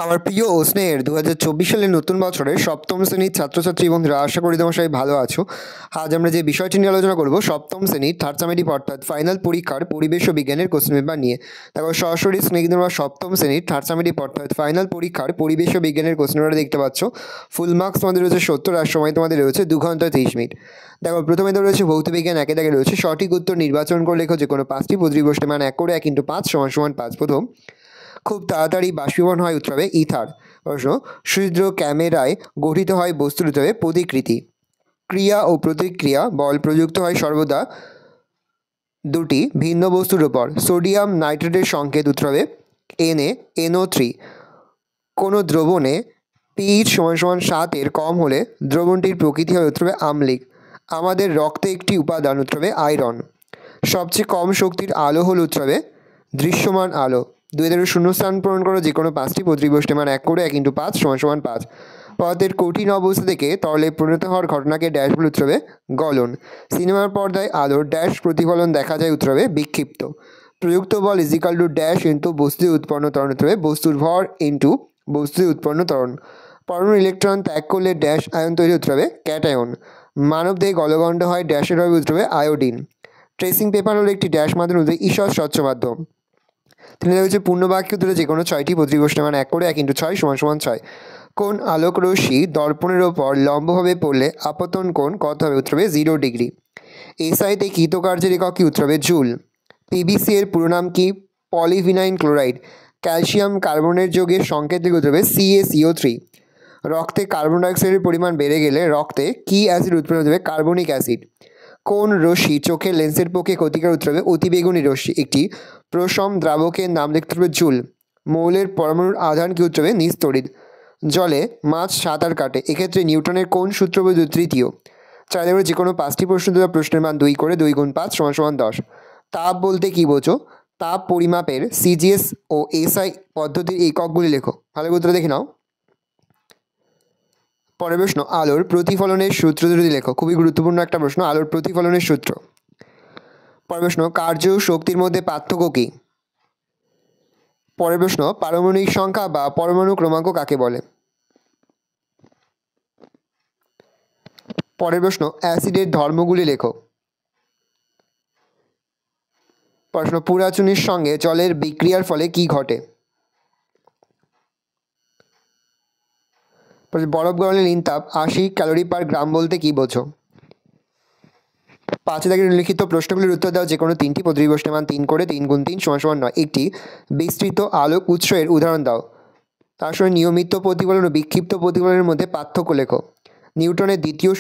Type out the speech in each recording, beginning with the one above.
আমার প্রিয় ও স্নেহের 2024 সালের নতুন বছরের সপ্তম শ্রেণীর ছাত্রছাত্রী বন্ধুরা, আশা করি তোমার সবাই ভালো আছো। আজ আমরা যে বিষয়টি নিয়ে আলোচনা করব সপ্তম শ্রেণীর থার্ড সামেটিভ অর্থাৎ ফাইনাল পরীক্ষার পরিবেশ ও বিজ্ঞানের কোশ্চেন পেপার নিয়ে। দেখো সরাসরি স্নেহ তোমরা সপ্তম শ্রেণীর থার্ড সামেটিভ অর্থাৎ ফাইনাল পরীক্ষার পরিবেশ ও বিজ্ঞানের কোশ্চেন পেপার দেখতে পাচ্ছ। ফুল মার্কস তোমাদের রয়েছে 70 আর সময় তোমাদের রয়েছে 2 ঘন্টা 30 মিনিট। দেখো প্রথমে তো রয়েছে ভৌত বিজ্ঞান, একে দাগে রয়েছে সঠিক উত্তর নির্বাচন করে লেখো যে কোনো পাঁচটি পদ্ধতি বসতে মান 1 করে 1 × 5 = 5। প্রথম, খুব তাড়াতাড়ি বাষ্পীভবন হয় উত্তর হবে ইথার। প্রশ্ন, সুদৃঢ় ক্যামেরায় গঠিত হয় বস্তুর উত্তর হবে প্রতিকৃতি। ক্রিয়া ও প্রতিক্রিয়া বল প্রযুক্ত হয় সর্বদা দুটি ভিন্ন বস্তুর উপর। সোডিয়াম নাইট্রেটের সংকেত উত্তর হবে NaNO3। কোনো দ্রবণে pH = 7 এর কম হলে দ্রবণটির প্রকৃতি হয় উত্তর হবে আম্লিক। আমাদের রক্তে একটি উপাদান উত্তর হবে আয়রন। সবচেয়ে কম শক্তির আলো হল উত্তর হবে দৃশ্যমান আলো। 2 শূন্যস্থান পূরণ করো যে কোনো পাঁচটি পদ্ধতি বসতে মান 1 করে 1 × 5 = 5। পদার্থের কঠিন অবস্থা থেকে তরলে পরিণত হওয়ার ঘটনাকে ড্যাশ বলে উত্তর হবে গলন। সিনেমার পর্দায় আলোর ড্যাশ প্রতিফলন দেখা যায় উত্তর হবে বিক্ষিপ্ত। প্রযুক্ত বল = ড্যাশ ইন্টু বস্তুতে উৎপন্ন ত্বরণ উত্তর হবে বস্তুর ভর ইন্টু বস্তুতে উৎপন্ন ত্বরণ। পরমাণু ইলেকট্রন ত্যাগ করলে ড্যাশ আয়ন তৈরি উত্তর হবে ক্যাটায়ন। মানবদেহে গলগণ্ড হয় ড্যাশের হবে উত্তর হবে আয়োডিন। ট্রেসিং পেপার হলো একটি ড্যাশ মাধ্যম ঈষৎ স্বচ্ছ মাধ্যম। তিনি রয়েছে পূর্ণবাক্য তুলে যে কোনো 6টি পদ্ধতি বসতে মান 1 করে 1 × 6 = 6। কোন আলোক রশ্মি দর্পণের ওপর লম্বভাবে পড়লে আপতন কোণ কত হবে উত্তর হবে 0 ডিগ্রি। এসআইতে কৃতকার্যের একক কি উত্তর হবে জুল। পিভিসি এর পুরো নাম কি? Polyvinyl chloride. ক্যালসিয়াম কার্বনের যোগের সংকেত উত্তর হবে CaCO3। রক্তে কার্বন ডাইঅক্সাইডের পরিমাণ বেড়ে গেলে রক্তে কি অ্যাসিড উৎপন্ন হবে? Carbonic acid. কোন রশ্মি চোখের লেন্সের পক্ষে ক্ষতিকর উত্তর হবে অতিবেগুনি রশ্মি। একটি প্রশম দ্রাবকের নাম লিখতে হবে জুল। মৌলের পরমাণুর আধান কি উত্তর হবে নিস্তড়িত। জলে মাছ সাঁতার কাটে, এক্ষেত্রে নিউটনের কোন সূত্র বৈধ? তৃতীয়। চাইলে যে কোনো পাঁচটি প্রশ্ন দেওয়া প্রশ্নের মান 2 করে 2 × 5 = 10। তাপ বলতে কি বোঝো? তাপ পরিমাপের CGS ও SI পদ্ধতির এককগুলি লেখো। ভালো উত্তর দেখে নাও। পরের প্রশ্ন, আলোর প্রতিফলনের সূত্র দুটি লেখো। খুবই গুরুত্বপূর্ণ একটা প্রশ্ন, আলোর প্রতিফলনের সূত্র। পরের প্রশ্ন, কার্য শক্তির মধ্যে পার্থক্য কী? পরের প্রশ্ন, পারমাণবিক সংখ্যা বা পরমাণু ক্রমাঙ্ক কাকে বলে? পরের প্রশ্ন, অ্যাসিডের ধর্মগুলি লেখো। প্রশ্ন, পুরাচুনির সঙ্গে জলের বিক্রিয়ার ফলে কি ঘটে? বরফ গরলে নিমতাপ 80 ক্যালোরি/গ্রাম বলতে কি বোঝো? 5 দাগের উল্লিখিত প্রশ্নগুলির উত্তর দাও যে কোনো 3টি পদ্ধতি বসতে মান 3 করে 3 × 3 = 9। একটি বিস্তৃত আলোক উৎস এর উদাহরণ দাও। তার সঙ্গে নিয়মিত প্রতিফলন ও বিক্ষিপ্ত প্রতিফলনের মধ্যে পার্থক্য লেখো। নিউটনের দ্বিতীয়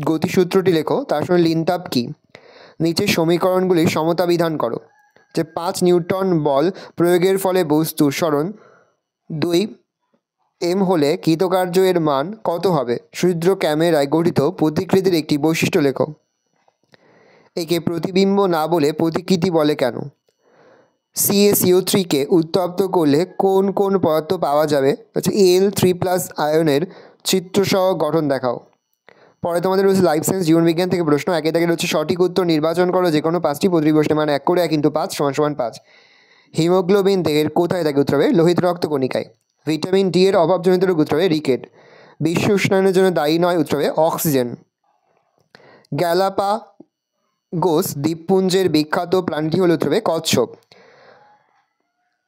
গতিসূত্রটি লেখো। তার সঙ্গে লিনতাপ কী? নিচের সমীকরণগুলির সমতা বিধান করো। যে 5 নিউটন বল প্রয়োগের ফলে বস্তুর সরণ 2 m হলে কৃতকার্য এর মান কত হবে? সুদৃঢ় ক্যামেরায় গঠিত প্রতিকৃতির একটি বৈশিষ্ট্য লেখো। একে প্রতিবিম্ব না বলে প্রতিকৃতি বলে কেন? CaCO3 উত্তপ্ত করলে কোন কোন পদার্থ পাওয়া যাবে? Al3+ আয়নের চিত্রসহ গঠন দেখাও। পরে তোমাদের রয়েছে লাইফ সায়েন্স জীবনবিজ্ঞান থেকে প্রশ্ন। একে দাগে রয়েছে সঠিক উত্তর নির্বাচন করো যে কোনো পাঁচটি পদ্ধতি বসতে মান 1 করে 1 × 5 = 5। হিমোগ্লোবিন দেহের কোথায় থাকে উত্তর হবে লোহিত রক্ত কণিকায়। ভিটামিন ডি এর অভাবজনিত রোগ উত্তর হবে রিকেট। বিশ্ব উষ্ণায়নের জন্য দায়ী নয় উত্তর হবে অক্সিজেন। গ্যালাপাগোস দ্বীপপুঞ্জের বিখ্যাত প্রাণীটি হল উত্তর হবে কচ্ছপ।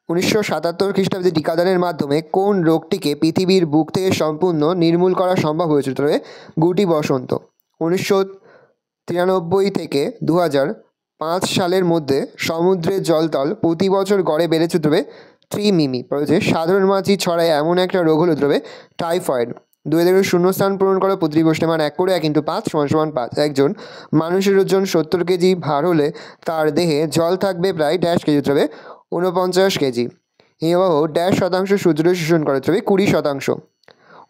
1977 খ্রিস্টাব্দে টিকাদানের মাধ্যমে কোন রোগটিকে পৃথিবীর বুক থেকে সম্পূর্ণ নির্মূল করা সম্ভব হয়েছে উত্তর হবে গুটি বসন্ত। 1993 থেকে 2005 সালের মধ্যে সমুদ্রের জলতল প্রতি বছর গড়ে বেড়েছে উত্তর হবে 3 মিমি। সাধারণ মাছি ছড়ায় এমন একটা রোগ হল উত্তর হবে টাইফয়েড। 2 শূন্যস্থান পূরণ করা প্রতিটি প্রশ্নের মান 1 করে 1 × 5 = 5। একজন মানুষের ওজন 70 কেজি ভার হলে তার দেহে জল থাকবে প্রায় ড্যাশ কেজি উত্তর হবে 49 কেজি। হিমবাহ ড্যাশ শতাংশ সূর্য শোষণ করে উত্তর হবে 20%।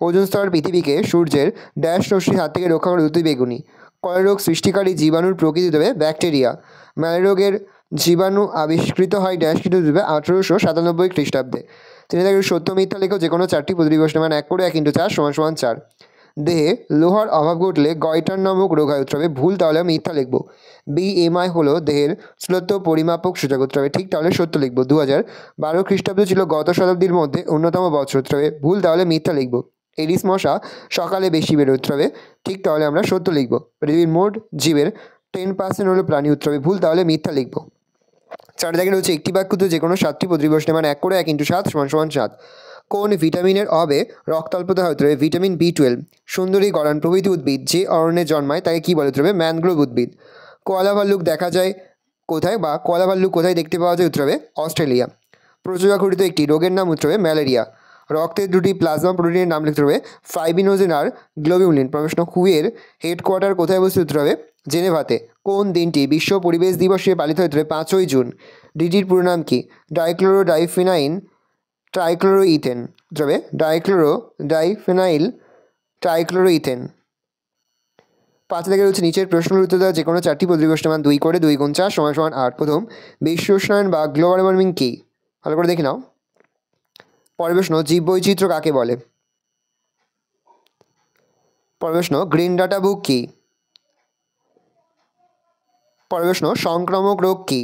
ওজন স্তর পৃথিবীকে সূর্যের ড্যাশ রশ্মির হাত থেকে রক্ষা করে অতিবেগুনি। কলেরা রোগ সৃষ্টিকারী জীবাণুর প্রকৃতি দেবে ব্যাকটেরিয়া। ম্যালেরিয়া রোগের জীবাণু আবিষ্কৃত হয় ড্যাশ কিন্তু দেবে 1897 খ্রিস্টাব্দে। তিনি তাকে সত্য মিথ্যা লেখো যে কোনো 4টি পদ্ধতি বসতে মান 1 করে 1 × 4 = 4। দেহে লোহার অভাব ঘটলে গয়টার নামক রোগ হয় উত্তর হবে ভুল, তাহলে মিথ্যা লিখব। BMI হলো দেহের স্থূলত্ব পরিমাপক সূচক উত্তর হবে ঠিক, তাহলে সত্য লিখব। 2012 খ্রিস্টাব্দ ছিল গত শতাব্দীর মধ্যে অন্যতম বছর উত্তর হবে ভুল, তাহলে মিথ্যা লিখব। এডিস মশা সকালে বেশি বেরোয় উত্তর হবে ঠিক, তাহলে আমরা সত্য লিখব। পৃথিবীর মোট জীবের 10% হলো প্রাণী উত্তর হবে ভুল, তাহলে মিথ্যা লিখব। 4 দাগে রয়েছে একটি বাক্যতে যে কোনো 7টি প্রতিবর্ষ মান 1 করে 1 × 7 = 7। কোন ভিটামিনের অভাবে রক্তাল্পতা হয় উত্তর হবে ভিটামিন B12। সুন্দরী গড়ান প্রভৃতি উদ্ভিদ যে অরণ্যে জন্মায় তাকে কী বলে উত্তর হবে ম্যানগ্রোভ উদ্ভিদ। কোয়ালা ভাল্লুক দেখা যায় কোথায় বা কোয়ালা ভাল্লুক কোথায় দেখতে পাওয়া যায় উত্তর হবে অস্ট্রেলিয়া। প্রচুরা ঘটিত একটি রোগের নাম উত্তর হবে ম্যালেরিয়া। রক্তের দুটি প্লাজমা প্রোটিনের নাম লিখতে হবে ফাইব্রিনোজেন আর গ্লোবিউলিন। প্রশ্ন হুয়ের হেডকোয়ার্টার কোথায় অবস্থিত উত্তর হবে জেনেভাতে। কোন দিনটি বিশ্ব পরিবেশ দিবস হিসেবে পালিত হয় উত্তর হবে 5ই জুন। ডিডির পুরো নাম কি ডাইক্লোরোডাইফিনাইন ট্রাইক্লোরোইথেন উত্তর হবে ডাইক্লোরোডাইফিনাইল ট্রাইক্লোরোইথেন। 5 থেকে রয়েছে নিচের প্রশ্নগুলোর উত্তর দেওয়া যে কোনো 4টি প্রতিবর্ষ মান 2 করে 2 × 4 = 8। প্রথম, বিশ্ব উষ্ণায়ন বা গ্লোবাল ওয়ার্মিং কী? ভালো করে দেখে নাও। পরের প্রশ্ন, জীববৈচিত্র্য কাকে বলে? পরের প্রশ্ন, গ্রিন ডাটা বুক কী? পরের প্রশ্ন, সংক্রামক রোগ কী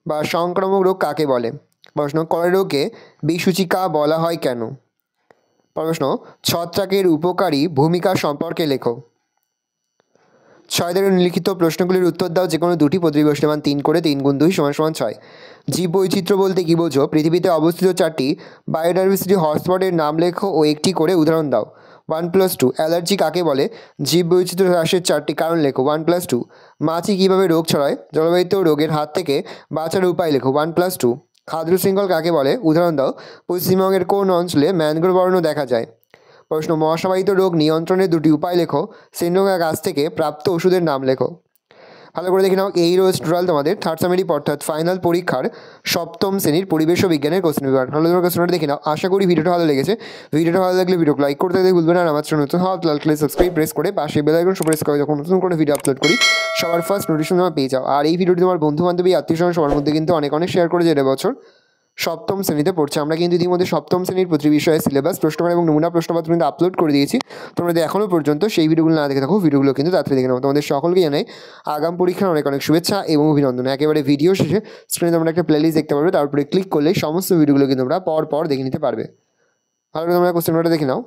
বা সংক্রামক রোগ কাকে বলে? প্রশ্ন, কলেরা রোগকে বিসূচিকা বলা হয় কেন? প্রশ্ন, ছত্রাকের উপকারী ভূমিকা সম্পর্কে লেখো। 6 থেকে নিম্নলিখিত প্রশ্নগুলির উত্তর দাও যে কোনো 2টি প্রতিবর্ষ মান 3 করে 3 × 2 = 6। জীববৈচিত্র্য বলতে কী বোঝো? পৃথিবীতে অবস্থিত 4টি বায়োডাইভার্সিটি হটস্পটের নাম লেখো ও একটি করে উদাহরণ দাও। 1+2 অ্যালার্জি কাকে বলে? জীববৈচিত্র্য হ্রাসের 4টি কারণ লেখো। 1+2 মাছি কীভাবে রোগ ছড়ায়? জলবাহিত রোগের হাত থেকে বাঁচার উপায় লেখো। 1+2 খাদ্য শৃঙ্খল কাকে বলে? উদাহরণ দাও। পশ্চিমবঙ্গের কোন অঞ্চলে ম্যানগ্রোভ অরণ্য দেখা যায়? প্রশ্ন, মশাবাহিত রোগ নিয়ন্ত্রণের 2টি উপায় লেখো। সেন্ডোকা গাছ থেকে প্রাপ্ত ওষুধের নাম লেখো। ভালো করে দেখে নাও। এই রোজ টোটাল তোমাদের থার্ড সেমিস্টার অর্থাৎ ফাইনাল পরীক্ষার সপ্তম শ্রেণীর পরিবেশ ও বিজ্ঞানের কোশ্চেন পেপার। ভালো করে কোশ্চেনটা দেখে নাও। আশা করি ভিডিওটা ভালো লেগেছে। ভিডিওটা ভালো লাগলে ভিডিও লাইক করতে ভুলবে না। আর আমার চ্যানেল নতুন হওয়া লাইক সাবস্ক্রাইব প্রেস করে পাশে বেল আইকন প্রেস করে যখন নতুন করে ভিডিও আপলোড করি সবার ফার্স্ট নোটিফিকেশন তোমরা পেয়ে যাও। আর এই ভিডিওটি তোমার বন্ধু বান্ধবী আত্মীয়স্বজন সবার মধ্যে কিন্তু অনেক শেয়ার করে যে এবছর সপ্তম শ্রেণীতে পড়ছে। আমরা কিন্তু ইতিমধ্যে সপ্তম শ্রেণীর প্রতি বিষয়ে সিলেবাস প্রশ্নপত্র এবং নমুনা প্রশ্নপত্র কিন্তু আপলোড করে দিয়েছি। তোমরা যদি এখনও পর্যন্ত সেই ভিডিওগুলো না দেখে থাকো ভিডিওগুলো কিন্তু তাড়াতাড়ি দেখে নাও। তোমাদের সকলকে জানাই আগাম পরীক্ষার অনেক শুভেচ্ছা এবং অভিনন্দন। একেবারে ভিডিও শেষে স্ক্রিনে তোমরা একটা প্লেলিস্ট দেখতে পারবে, তারপরে ক্লিক করলে সমস্ত ভিডিওগুলো কিন্তু তোমরা পর দেখে নিতে পারবে। ভালো করে তোমরা কোশ্চেনটা দেখে নাও।